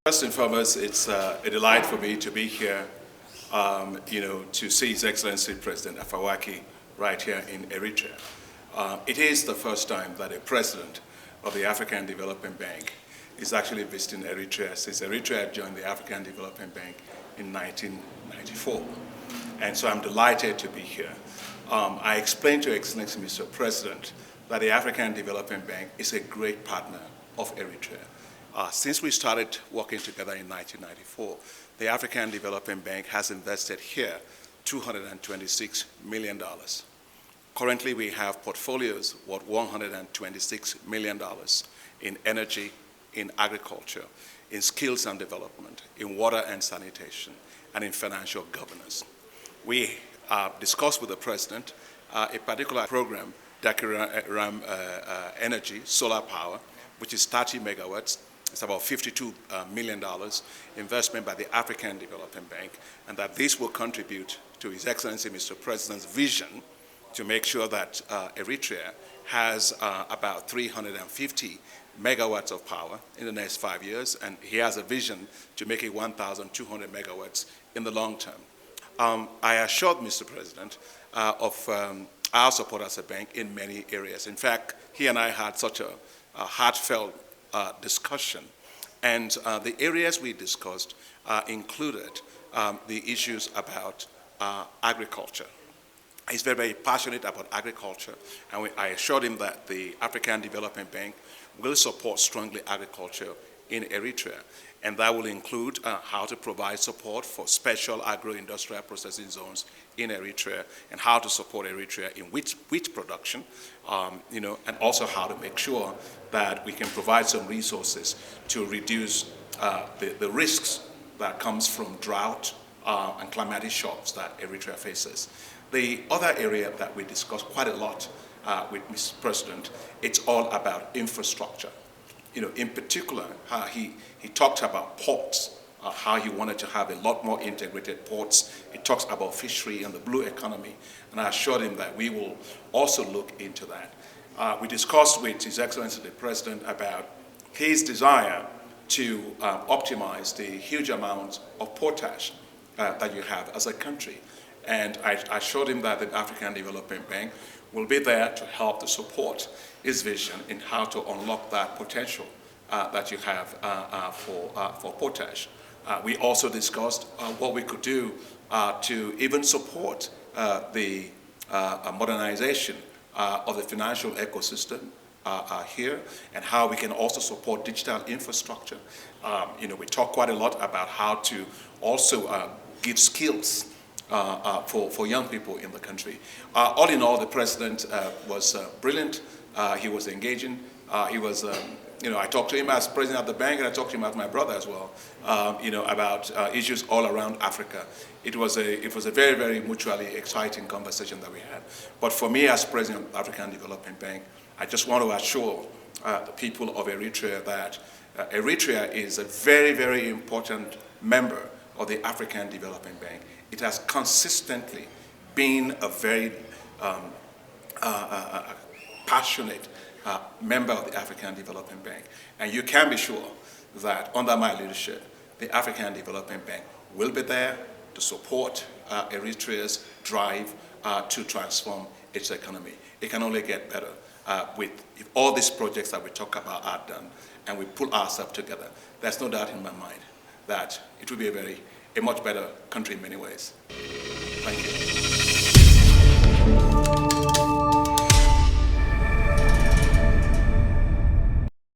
First and foremost, it's a delight for me to be here, to see His Excellency President Afawaki right here in Eritrea. It is the first time that a president of the African Development Bank is actually visiting Eritrea since Eritrea joined the African Development Bank in 1994. And so I'm delighted to be here. I explained to Your Excellency, Mr. President, that the African Development Bank is a great partner of Eritrea. Since we started working together in 1994, the African Development Bank has invested here $226 million. Currently, we have portfolios worth $126 million in energy, in agriculture, in skills and development, in water and sanitation, and in financial governance. We discussed with the President a particular program, Dakar Energy, solar power, which is 30 megawatts. It's about $52 million investment by the African Development Bank, and that this will contribute to His Excellency Mr. President's vision to make sure that Eritrea has about 350 megawatts of power in the next 5 years, and he has a vision to make it 1,200 megawatts in the long term. I assured Mr. President of our support as a bank in many areas. In fact, he and I had such a heartfelt discussion, and the areas we discussed included the issues about agriculture. He's very, very passionate about agriculture, and I assured him that the African Development Bank will support strongly agriculture in Eritrea, and that will include how to provide support for special agro-industrial processing zones in Eritrea, and how to support Eritrea in wheat production, and also how to make sure that we can provide some resources to reduce the risks that comes from drought and climatic shocks that Eritrea faces. The other area that we discussed quite a lot with Mr. President, it's all about infrastructure. In particular, he talked about ports, how he wanted to have a lot more integrated ports. He talks about fishery and the blue economy, and I assured him that we will also look into that. We discussed with His Excellency the President about his desire to optimize the huge amount of potash that you have as a country. And I showed him that the African Development Bank will be there to help to support his vision in how to unlock that potential that you have for potash. We also discussed what we could do to even support the modernization of the financial ecosystem here, and how we can also support digital infrastructure. We talk quite a lot about how to also give skills for young people in the country. All in all, the President was brilliant. He was engaging. I talked to him as president of the bank, and I talked to him as my brother as well, about issues all around Africa. It was a very, very mutually exciting conversation that we had. But for me, as president of the African Development Bank, I just want to assure the people of Eritrea that Eritrea is a very, very important member of the African Development Bank. It has consistently been a very passionate member of the African Development Bank. And you can be sure that under my leadership, the African Development Bank will be there to support Eritrea's drive to transform its economy. It can only get better if all these projects that we talk about are done and we pull ourselves together. There's no doubt in my mind that it will be a much better country in many ways. Thank you.